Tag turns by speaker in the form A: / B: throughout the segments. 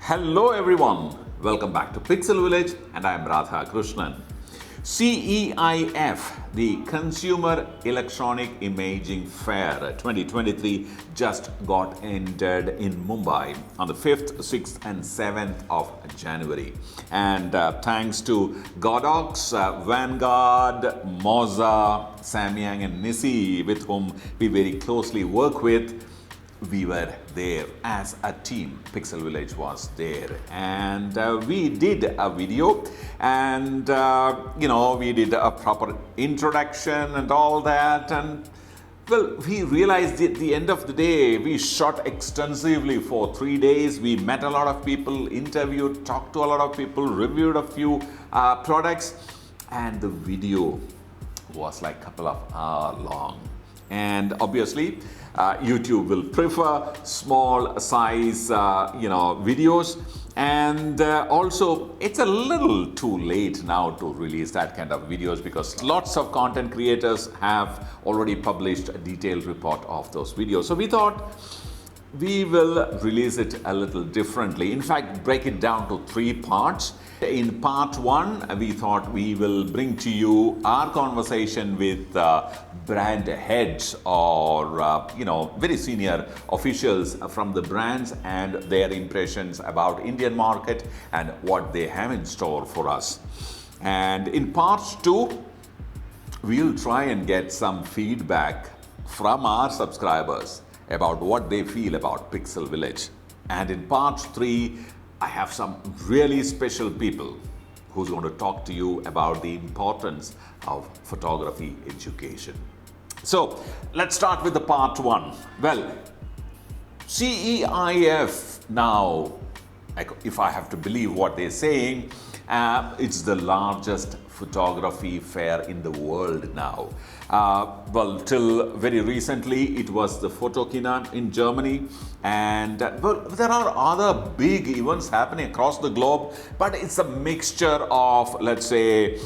A: Hello everyone, welcome back to Pixel Village and I am Radha Krishnan. CEIF, the Consumer Electronic Imaging Fair 2023 just got ended in Mumbai on the 5th, 6th and 7th of January. And thanks to Godox, Vanguard, Moza, Samyang and Nissi, with whom we very closely work with, we were there as a team. Pixel Village was there and we did a video and we did a proper introduction and all that, and well, we realized at the end of the day we shot extensively for 3 days. We met a lot of people, interviewed, talked to a lot of people, reviewed a few products, and the video was like a couple of hours long. And obviously YouTube will prefer small size videos, and also it's a little too late now to release that kind of videos because lots of content creators have already published a detailed report of those videos. So we thought we will release it a little differently. In fact, break it down to 3 parts. In part 1, we thought we will bring to you our conversation with brand heads or very senior officials from the brands and their impressions about Indian market and what they have in store for us. And in part 2, we'll try and get some feedback from our subscribers about what they feel about Pixel Village. And in part 3, I have some really special people who's going to talk to you about the importance of photography education. So let's start with the part 1. Well, CEIF now, if I have to believe what they're saying, it's the largest photography fair in the world now. Well, till very recently, it was the Photokina in Germany, and well, there are other big events happening across the globe, but it's a mixture of, let's say,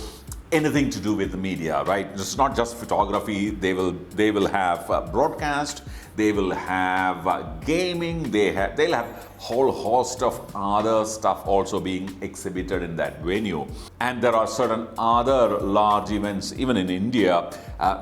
A: anything to do with the media, right? It's not just photography. They will have broadcast, they will have gaming, they'll have whole host of other stuff also being exhibited in that venue. And there are certain other large events, even in India,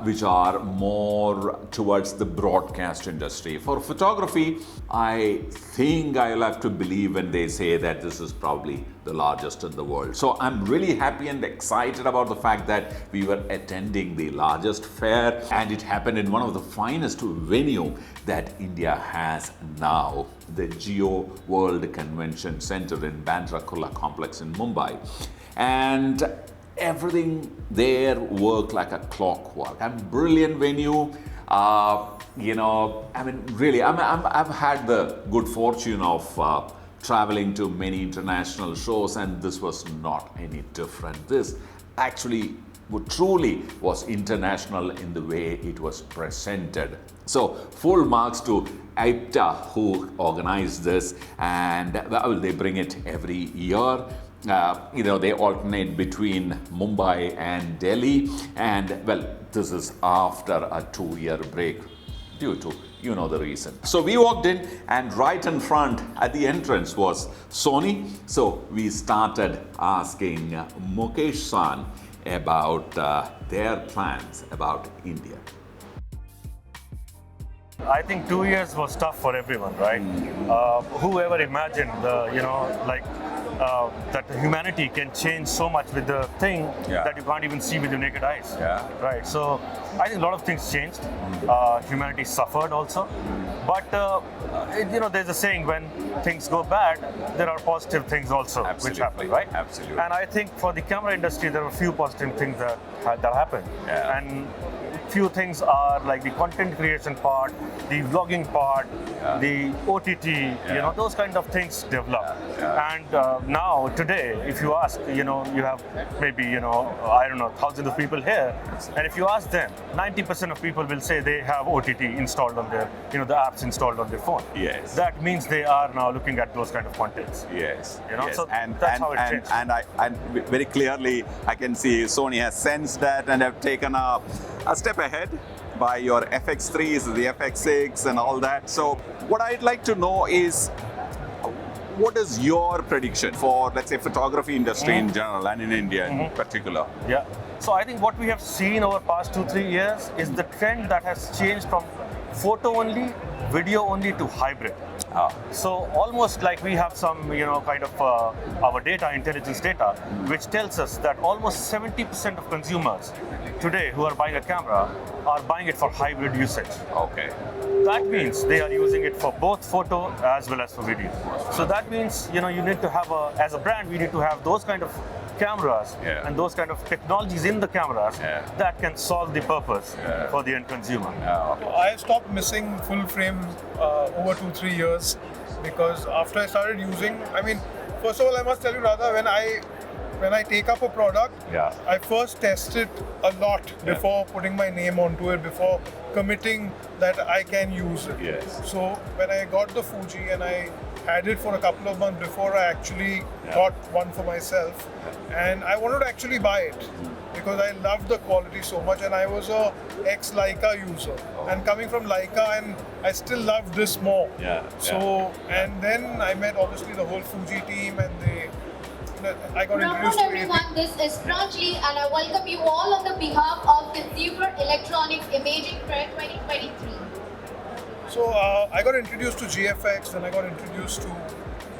A: which are more towards the broadcast industry. For photography, I think I'll have to believe when they say that this is probably the largest in the world. So I'm really happy and excited about the fact that we were attending the largest fair, and it happened in one of the finest venue that India has now, the Geo World Convention Center in Bandra Kurla complex in Mumbai. And everything there worked like a clockwork. And brilliant venue. Really, I've had the good fortune of traveling to many international shows, and this was not any different. This actually truly was international in the way it was presented. So full marks to IPTA who organized this, and well, they bring it every year. They alternate between Mumbai and Delhi, and well, this is after a 2-year break due to the reason. So we walked in, and right in front at the entrance was Sony. So we started asking Mukesh-san about their plans about India.
B: I think 2 years was tough for everyone, right? Whoever imagined, that humanity can change so much with the thing that you can't even see with your naked eyes, right? So I think a lot of things changed. Humanity suffered also, but there's a saying: when things go bad, there are positive things also which happen, right?
A: Absolutely.
B: And I think for the camera industry, there are a few positive things that happened, and few things are like the content creation part, the vlogging part, the OTT, those kind of things develop. And now, today, if you ask, you have maybe, thousands of people here, and if you ask them, 90% of people will say they have OTT installed on their, the apps installed on their phone.
A: Yes.
B: That means they are now looking at those kind of contents.
A: Yes.
B: Yes. So that's how it changed.
A: And very clearly, I can see Sony has sensed that and have taken a step ahead by your FX3s, the FX6 and all that. So what I'd like to know is, what is your prediction for, let's say, photography industry in general and in India in particular?
B: Yeah. So I think what we have seen over past 2-3 years is the trend that has changed from photo only, video only to hybrid. So almost like we have some, kind of our data, intelligence data, which tells us that almost 70% of consumers today who are buying a camera are buying it for hybrid usage.
A: Okay.
B: That means they are using it for both photo as well as for video. So that means, you need to have as a brand, we need to have those kind of cameras and those kind of technologies in the cameras that can solve the purpose for the end consumer.
C: I stopped missing full frame over 2-3 years because after I started using, first of all, I must tell you, Radha, when I take up a product, I first test it a lot before putting my name onto it, before committing that I can use it.
A: Yes.
C: So when I got the Fuji and I had it for a couple of months before I actually got one for myself, and I wanted to actually buy it because I loved the quality so much, and I was a ex-Leica user, and coming from Leica, and I still love this more. So and then I met obviously the whole Fuji team, and I got introduced to
D: everyone, this is Pranjali, and I welcome you all on the behalf of Consumer Electronics Imaging Fair 2023.
C: So I got introduced to GFX, then I got introduced to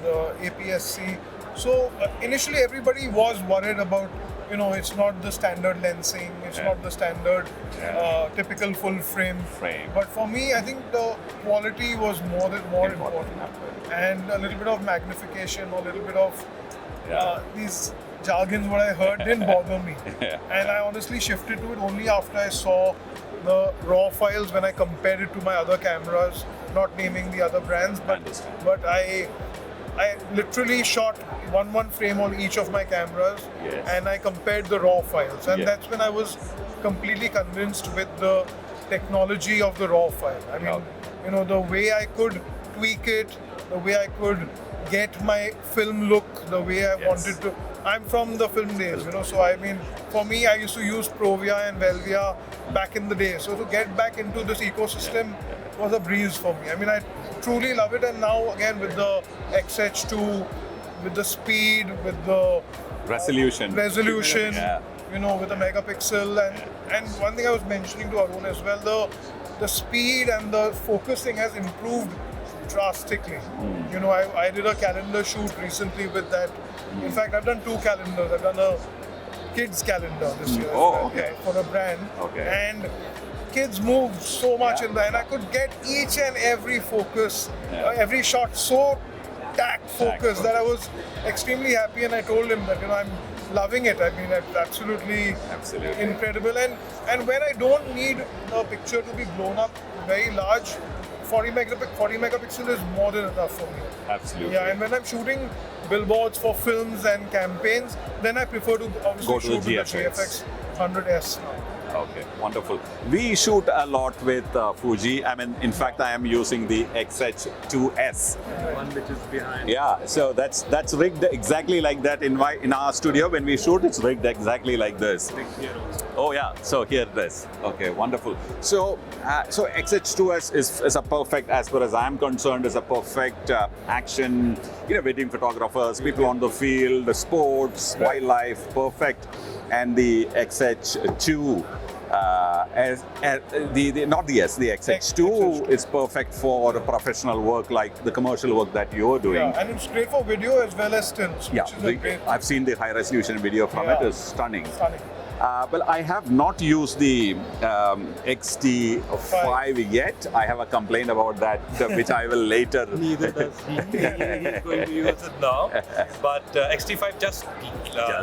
C: the APS-C. So initially everybody was worried about, it's not the standard lensing, it's not the standard typical full frame. But for me, I think the quality was more important. And a little bit of magnification, or a little bit of these jargons, what I heard, didn't bother me. And I honestly shifted to it only after I saw the raw files, when I compared it to my other cameras, not naming the other brands, but I literally shot one frame on each of my cameras, and I compared the raw files, and that's when I was completely convinced with the technology of the raw file. The way I could tweak it, the way I could get my film look the way I wanted to. I'm from the film days, so for me, I used to use Provia and Velvia back in the day. So to get back into this ecosystem was a breeze for me. I truly love it, and now again with the XH2, with the speed, with the
A: resolution,
C: with the megapixel, and one thing I was mentioning to Arun as well, the speed and the focusing has improved drastically. I did a calendar shoot recently with that. In fact, I've done 2 calendars. I've done a kids calendar this year for a brand, and kids moved so much in there, and I could get each and every focus, every shot so tact focused that I was extremely happy, and I told him that I'm loving it. It's absolutely incredible, and when I don't need the picture to be blown up very large, 40 megapixel is more than enough for me.
A: Absolutely.
C: And when I'm shooting billboards for films and campaigns, then I prefer to obviously shoot with the GFX 100S.
A: Okay, wonderful. We shoot a lot with Fuji. In fact, I am using the XH2S.
E: The one which is behind.
A: Yeah, so that's rigged exactly like that in our studio. When we shoot, it's rigged exactly like this. Oh yeah, so here it is. Okay, wonderful. So XH2S is a perfect, as far as I'm concerned, is a perfect action, wedding photographers, people on the field, the sports, wildlife, perfect. And the XH2, the XH2 is perfect for professional work, like the commercial work that you're doing.
C: Yeah, and it's great for video as well as stills.
A: I've seen the high resolution video from it. It's stunning. Well, I have not used the XT5 yet. I have a complaint about that, which I will later.
E: Neither does he. He's going to use it now. But XT5 just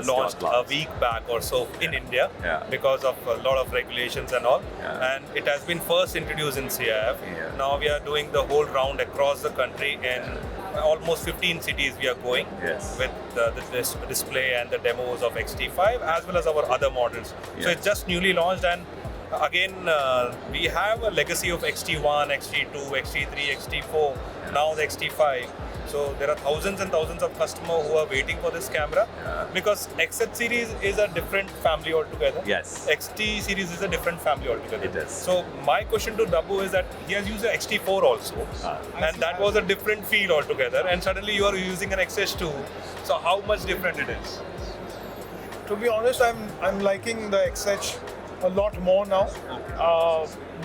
E: launched a week back or so in India because of a lot of regulations and all. And it has been first introduced in CEIF. Now we are doing the whole round across the country in almost 15 cities we are going with the display and the demos of XT5 as well as our other models. So it's just newly launched, and again we have a legacy of XT1, XT2, XT3, XT4, now the XT5. So there are thousands and thousands of customers who are waiting for this camera because XH series is a different family altogether.
A: Yes.
E: XT series is a different family altogether.
A: It is.
E: So my question to Dabu is that he has used a XT4 also, and that was a different feel altogether. And suddenly you are using an XH2. So how much different it is?
C: To be honest, I'm liking the XH a lot more now.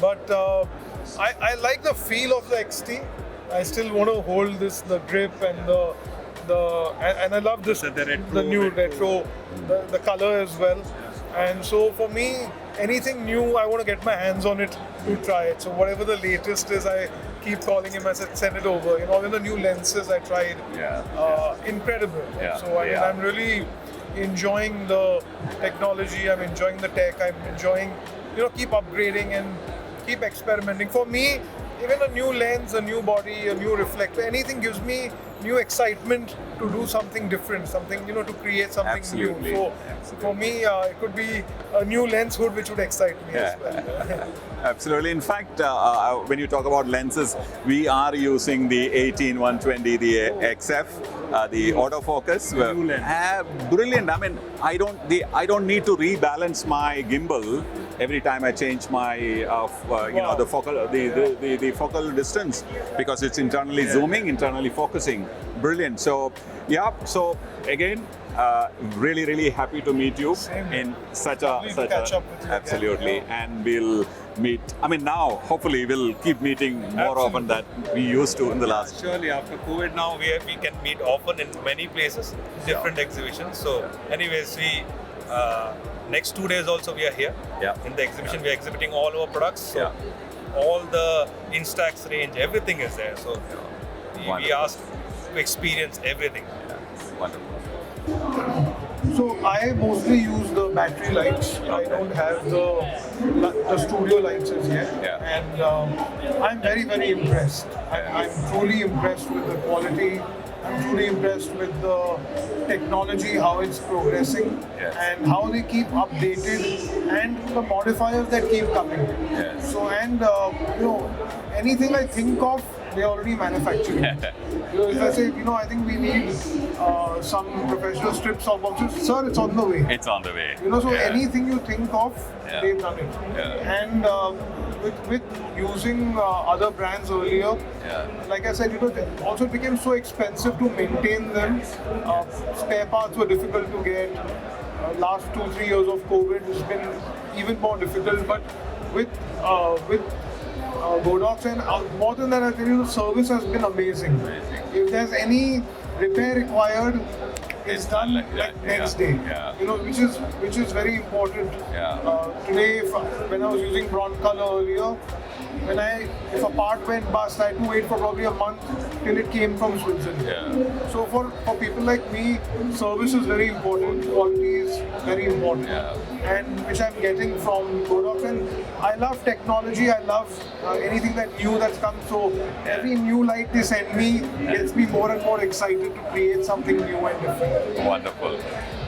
C: But I like the feel of the XT. I still want to hold the grip and and I love this the new retro, the color as well. And so for me, anything new, I want to get my hands on it to try it. So whatever the latest is, I keep calling him. I said, send it over. You know, even the new lenses I tried, incredible. So I mean, I'm really enjoying the technology. I'm enjoying the tech. I'm enjoying, keep upgrading and keep experimenting. For me, even a new lens, a new body, a new reflector, anything gives me new excitement to do something different, something, to create something new. So for me, it could be a new lens hood which would excite me as well.
A: Absolutely. In fact, when you talk about lenses, we are using the 18-120, the XF, the autofocus. Brilliant. I mean, I don't need to rebalance my gimbal every time I change my the focal distance, because it's internally zooming, internally focusing. Brilliant. So so again, really happy to meet you in such a
C: catch up with you
A: absolutely
C: again.
A: And we'll meet. I mean, now hopefully we'll keep meeting more often than we used to in the last.
E: Surely after COVID now we can meet often in many places, different exhibitions. So anyways, we next 2 days also we are here. In the exhibition we are exhibiting all our products. So all the Instax range, everything is there. So we asked to experience everything.
A: Wonderful.
C: So I mostly use the battery lights. I don't have the studio lights as yet. And I'm very impressed. I'm truly impressed with the quality. I'm truly impressed with the technology, how it's progressing, and how they keep updated, and the modifiers that keep coming. So anything I think of, they already manufacturing. If I say, I think we need some professional strip softboxes, sir, it's on the way.
A: It's on the way.
C: So anything you think of, they've done it. And with using other brands earlier, like I said, also it became so expensive to maintain them. Spare parts were difficult to get. Last 2-3 years of COVID has been even more difficult. But with Godox, and more than that, I tell you, the service has been amazing. If there's any repair required, it's done next day. Which is very important. Today, when I was using bronze color earlier, if a part went bust, I had to wait for probably a month till it came from Switzerland. So for people like me, service is very important, quality is very important, and which I'm getting from Godox. And I love technology, I love anything that's come. So every new light they send me gets me more and more excited to create something new and different.
A: Wonderful.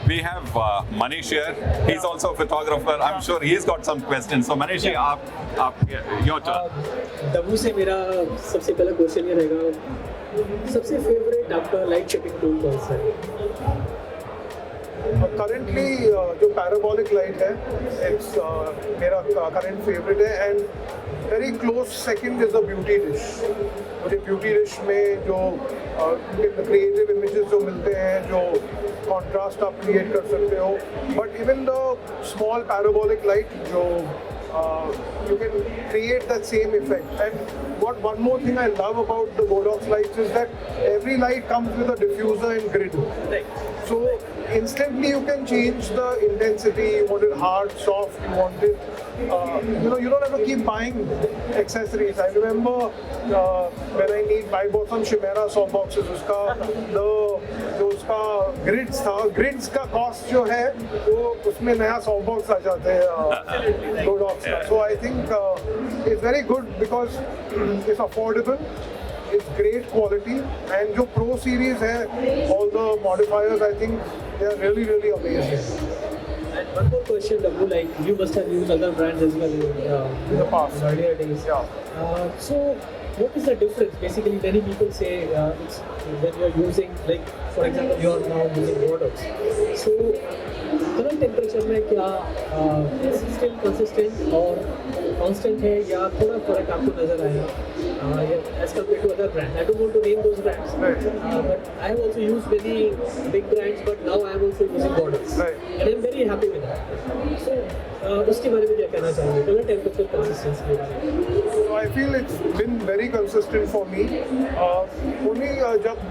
A: We have Manish here. He's also a photographer. I'm sure he's got some questions. So Manish, your turn.
F: दबू से मेरा सबसे पहला question ये रहेगा, सबसे favourite आपका light shaping tool कौन सा है?
C: Currently, जो parabolic light है, it's मेरा current favorite है, and very close second is the beauty dish. मुझे beauty dish में जो creative images जो मिलते हैं, जो contrast आप create कर सकते हो, but even the small parabolic light जो you can create that same effect. And one more thing I love about the Godox lights is that every light comes with a diffuser and grid. So instantly you can change the intensity. You want it hard, soft, you want it you don't have to keep buying accessories. I remember when I bought some Chimera softboxes, उसका grids था, grids का cost जो है वो उसमें नया softbox आ जाते हैं Godox का. So I think it's very good because it's affordable, it's great quality, and जो Pro series है, all the modifiers, I think they are really amazing.
F: And one more question, Dabu, like you must have used other brands as well in
C: In the past,
F: earlier days.
C: Yeah.
F: So what is the difference? Basically, many people say it's when you're using, like for example, you are now using Godox. So, current temperature में क्या it's still consistent और constant है या थोड़ा फर्क आपको नजर आया as compared to other brands? I don't want to name those brands, but I have also used many big brands, but now I am also using Godox, and I'm very happy with that. So, उसके बारे में क्या कहना चाहोगे? Current temperature consistency के बारे में?
C: So I feel it's been very consistent for me. Only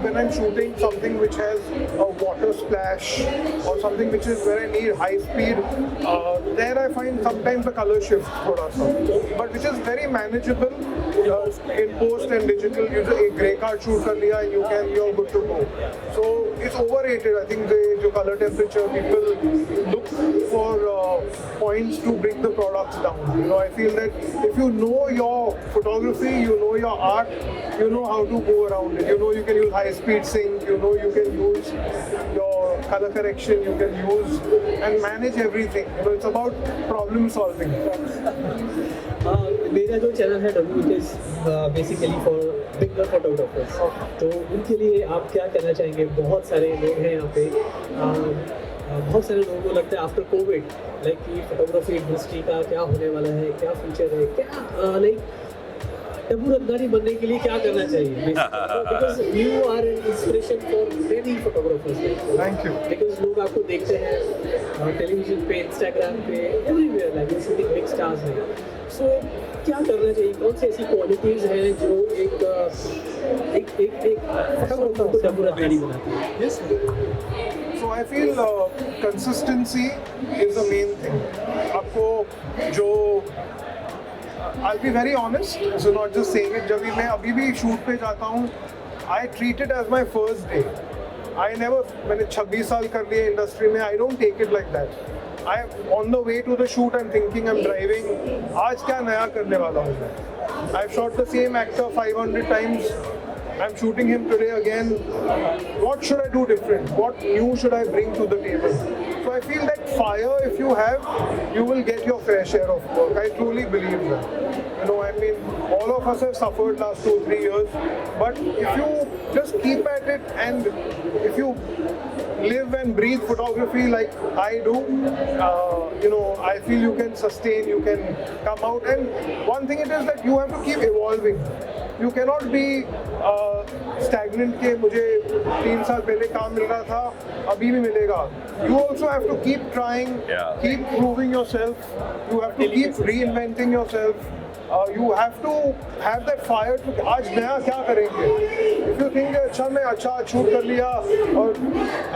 C: when I'm shooting something which has a water splash or something which is where I need high speed, there I find sometimes the color shifts thoda sa. But which is very manageable in post and digital. You just a grey card shoot kar liya and you're good to go. So it's overrated. I think the color temperature, people look for points to bring the products down. You know, I feel that if you know your photography, you know your art, you know how to go around it. You know you can use high speed sync, you know you can use your color correction, you can use and manage everything. You know, it's about problem solving.
F: मेरा जो channel है W is basically for beginner photographers, तो उनके लिए आप क्या कहना चाहेंगे? बहुत सारे लोग हैं यहाँ पे, बहुत सारे लोगों को लगता है आफ्टर कोविड लाइक कि फोटोग्राफी इंडस्ट्री का क्या होने वाला है, क्या फ्यूचर है, क्या लाइक डब्बू रत्नानी बनने के लिए क्या करना चाहिए? Because you are an inspiration for many photographers.
C: Thank you.
F: Because लोग आपको देखते हैं टेलीविजन पे, इंस्टाग्राम पे, everywhere like you shooting big stars हैं। सो क्या करना चाहिए? कौन सी ऐसी क्वालिटीज़ हैं जो एक फोटोग्राफर को डब्बू रत्नानी बनाती है?
C: Yes. So I feel consistency is the main thing. आपको जो I'll be very honest, so not just saying it. जब भी मैं अभी भी शूट पे जाता हूँ, I treat it as my first day. मैंने 26 साल कर लिए इंडस्ट्री में. I don't take it like that. On the way to the shoot, I'm thinking, I'm driving. आज क्या नया करने वाला हूँ मैं? I've shot the same actor 500 times. I'm shooting him today again. What should I do different? What new should I bring to the table? So I feel that fire, if you have, you will get your fair share of work. I truly believe that. You know, I mean, all of us have suffered last 2-3 years. But if you just keep at it and if you live and breathe photography like I do, you know, I feel you can sustain, you can come out. And one thing it is that you have to keep evolving. You cannot be stagnant के मुझे 3 साल पहले काम मिल रहा था, अभी भी मिलेगा. You also have to keep trying, keep proving yourself. You have to keep reinventing yourself. You have to have that fire to आज नया क्या करेंगे? If you think अच्छा मैं अच्छा शूट कर लिया और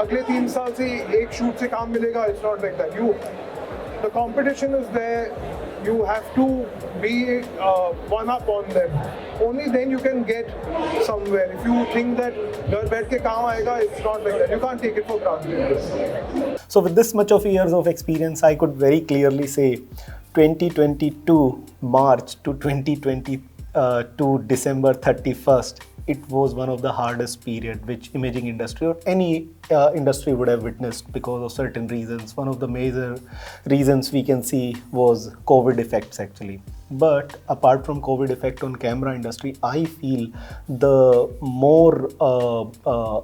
C: अगले 3 साल से एक शूट से काम मिलेगा, it's not like that. The competition is there. You have to be one up on them. Only then you can get somewhere. If you think that घर बैठ के काम आएगा, it's not like that. You can't take it for granted.
G: So with this much of years of experience, I could very clearly say 2022 March to 2022 December 31st, it was one of the hardest period which imaging industry or any industry would have witnessed because of certain reasons. One of the major reasons we can see was COVID effects actually. But apart from COVID effect on camera industry, I feel the more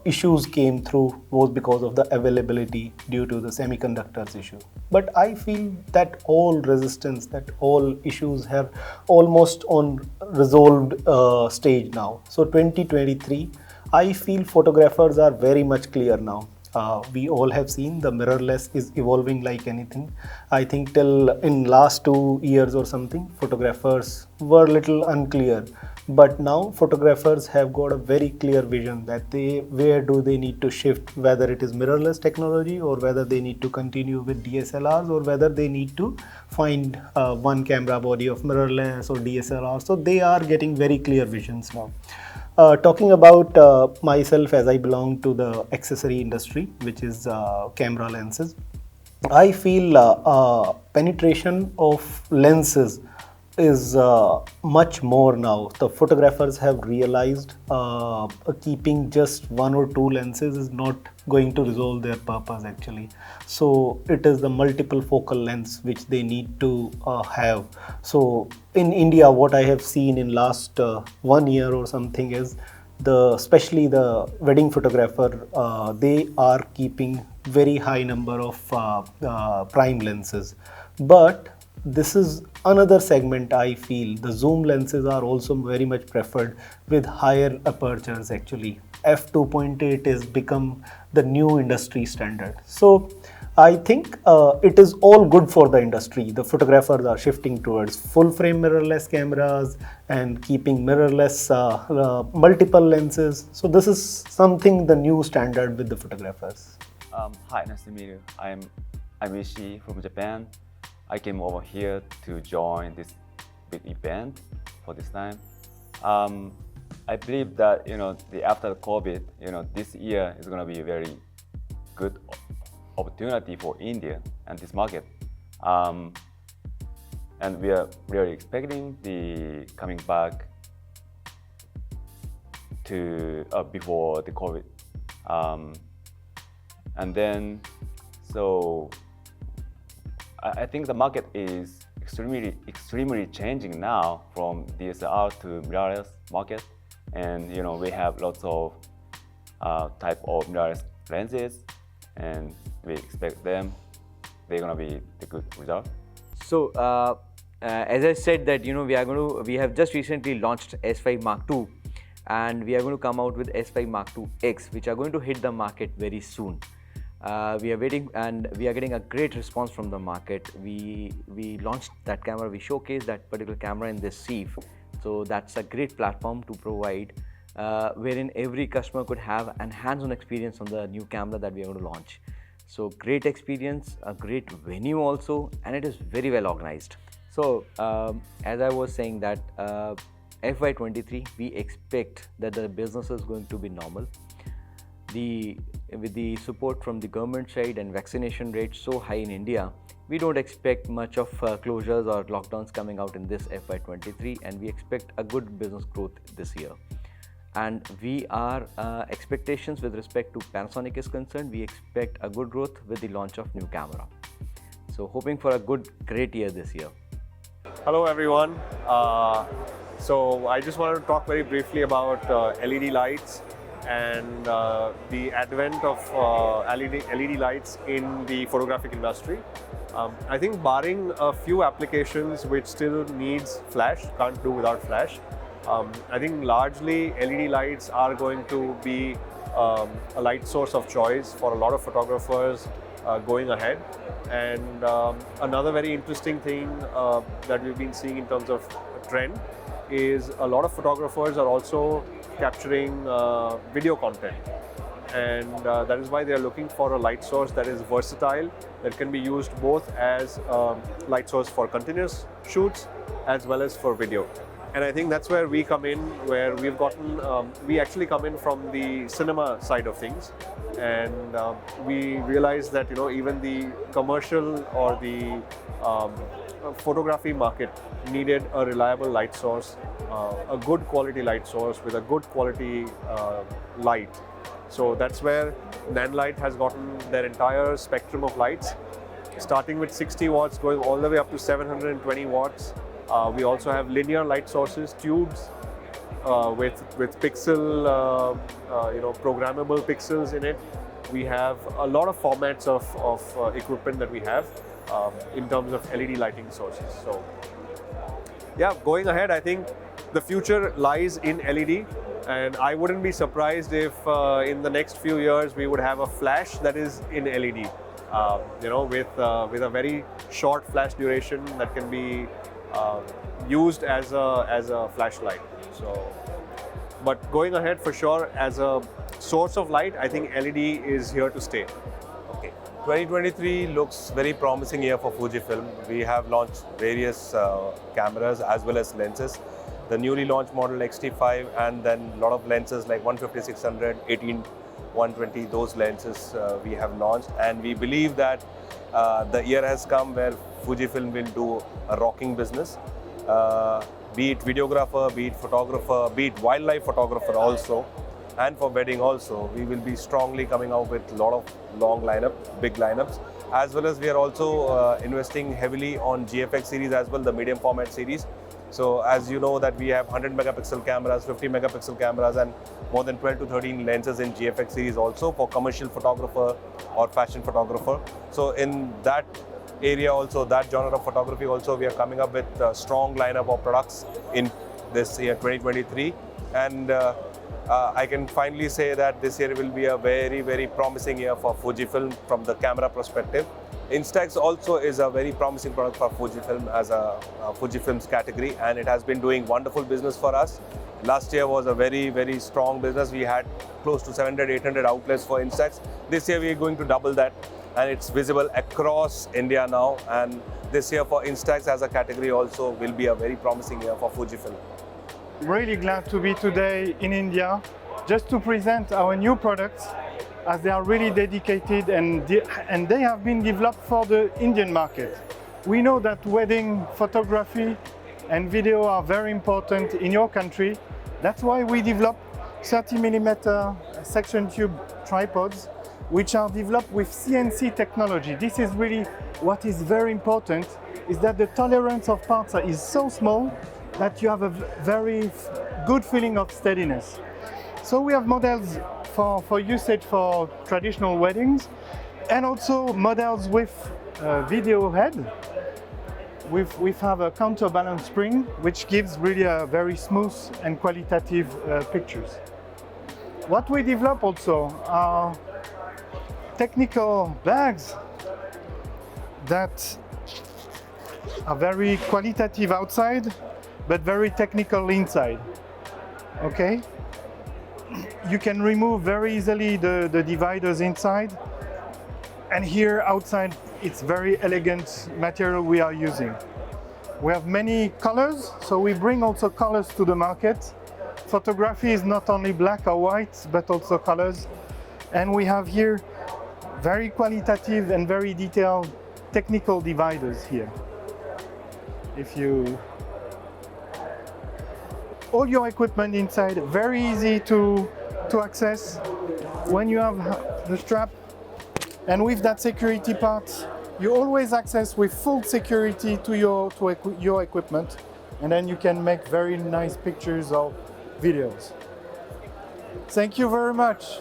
G: issues came through was because of the availability due to the semiconductors issue. But I feel that all resistance, that all issues have almost on resolved stage now. So 2023, I feel photographers are very much clear now. We all have seen the mirrorless is evolving like anything. I think till in last 2 years or something, photographers were little unclear. But now photographers have got a very clear vision that where do they need to shift, whether it is mirrorless technology or whether they need to continue with DSLRs or whether they need to find one camera body of mirrorless or DSLR. So they are getting very clear visions now. Talking about myself, as I belong to the accessory industry, which is camera lenses, I feel penetration of lenses is much more now. The photographers have realized keeping just one or two lenses is not going to resolve their purpose actually. So it is the multiple focal lens which they need to have. So in India, what I have seen in last 1 year or something is especially the wedding photographer, they are keeping very high number of prime lenses. But this is another segment I feel. The zoom lenses are also very much preferred with higher apertures actually. f2.8 is become the new industry standard. So I think it is all good for the industry. The photographers are shifting towards full frame mirrorless cameras and keeping mirrorless multiple lenses. So this is something the new standard with the photographers.
H: Hi, nice to meet you. I'm Ishi from Japan. I came over here to join this big event for this time. I believe that after COVID, this year is going to be a very good opportunity for India and this market. And we are really expecting the coming back to before the COVID. And then, so I think the market is extremely changing now from DSLR to mirrorless market, and we have lots of type of mirrorless lenses, and we expect they're gonna be the good result.
I: So as I said that we have just recently launched S5 Mark II, and we are going to come out with S5 Mark II X, which are going to hit the market very soon. We are waiting, and we are getting a great response from the market. We launched that camera, we showcased that particular camera in this CEIF. So that's a great platform to provide, wherein every customer could have a hands-on experience on the new camera that we are going to launch. So great experience, a great venue also, and it is very well organized. So as I was saying that FY23, we expect that the business is going to be normal. With the support from the government side and vaccination rates so high in India, we don't expect much of closures or lockdowns coming out in this FY23, and we expect a good business growth this year. And we are expectations with respect to Panasonic is concerned, we expect a good growth with the launch of new camera. So hoping for a great year this year.
J: Hello everyone. So I just wanted to talk very briefly about LED lights and the advent of LED lights in the photographic industry. I think barring a few applications which still needs flash, can't do without flash, I think largely LED lights are going to be a light source of choice for a lot of photographers going ahead. And another very interesting thing that we've been seeing in terms of trend is a lot of photographers are also capturing video content, and that is why they are looking for a light source that is versatile, that can be used both as light source for continuous shoots as well as for video. And I think that's where we come in, where we actually come in from the cinema side of things, and we realize that even the commercial or the photography market needed a reliable light source, a good quality light source with a good quality light. So that's where Nanlite has gotten their entire spectrum of lights, starting with 60 watts, going all the way up to 720 watts. We also have linear light sources, tubes with pixel, programmable pixels in it. We have a lot of formats of equipment that we have in terms of LED lighting sources. So yeah, going ahead, I think the future lies in LED, and I wouldn't be surprised if in the next few years we would have a flash that is in LED, with a very short flash duration that can be used as a flashlight. So, but going ahead for sure as a source of light, I think LED is here to stay.
E: Okay. 2023 looks very promising year for Fujifilm. We have launched various cameras as well as lenses. The newly launched model X-T5, and then a lot of lenses like 150-600, 18-120, those lenses we have launched, and we believe that the year has come where Fujifilm will do a rocking business.
J: be it videographer, be it photographer, be it wildlife photographer also, and for wedding also. We will be strongly coming out with a lot of long lineup, big lineups, as well as we are also investing heavily on GFX series as well, the medium format series. So as you know that we have 100 megapixel cameras, 50 megapixel cameras, and more than 12 to 13 lenses in GFX series also for commercial photographer or fashion photographer. So in that area also, that genre of photography also, we are coming up with a strong lineup of products in this year 2023. And I can finally say that this year will be a very, very promising year for Fujifilm from the camera perspective. Instax also is a very promising product for Fujifilm as a Fujifilm's category, and it has been doing wonderful business for us. Last year was a very, very strong business. We had close to 700, 800 outlets for Instax. This year we are going to double that, and it's visible across India now. And this year for Instax as a category also will be a very promising year for Fujifilm.
K: Really glad to be today in India just to present our new products, as they are really dedicated and they have been developed for the Indian market. We know that wedding photography and video are very important in your country. That's why we developed 30mm section tube tripods, which are developed with CNC technology. This is really what is very important, is that the tolerance of parts is so small that you have a very good feeling of steadiness. So we have models for usage for traditional weddings, and also models with video head. We have a counterbalance spring, which gives really a very smooth and qualitative pictures. What we develop also are technical bags that are very qualitative outside, but very technical inside. Okay? You can remove very easily the dividers inside, and here outside it's very elegant material we are using. We have many colors, so we bring also colors to the market. Photography is not only black or white, but also colors. And we have here very qualitative and very detailed technical dividers here. All your equipment inside, very easy to access when you have the strap. And with that security part, you always access with full security to your equipment, and then you can make very nice pictures or videos. Thank you very much.